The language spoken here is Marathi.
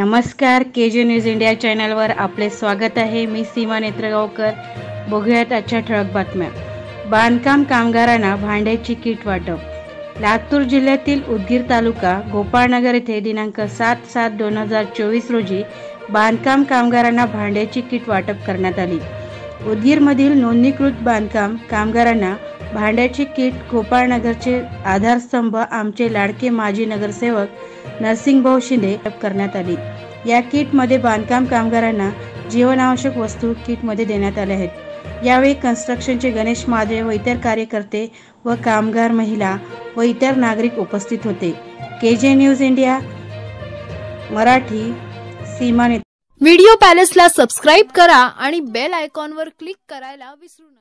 नमस्कार, केजे न्यूज इंडिया चॅनलवर आपले स्वागत आहे। मी सीमा नेत्रगावकर। बघूयात आजच्या ठळक बातम्या। बांधकाम कामगारांना भांड्याची किट वाटप। लातूर जिल्ह्यातील उदगीर तालुका गोपाळनगर येथे दिनांक 7/7/2024 रोजी बांधकाम कामगारांना भांड्याची किट वाटप करण्यात आली। उदगीरमधील नोंदणीकृत बांधकाम कामगारांना भांड्याची किट गोपाळनगरचे आधारस्तंभ आमचे लाडके माजी नगरसेवक नरसिंहभाऊ शिंदे करण्यात आली। या किट मध्ये बांधकाम कामगारांना जीवनावश्यक वस्तू किट मध्ये देण्यात आल्या आहेत। यावेळी कन्स्ट्रक्शनचे गणेश महादेव व इतर कार्यकर्ते व कामगार महिला व इतर नागरिक उपस्थित होते। केजे न्यूज इंडिया मराठी सीमा। व्हिडिओ पॅलेसला सबस्क्राइब करा आणि बेल आयकॉनवर क्लिक करायला विसरू नका।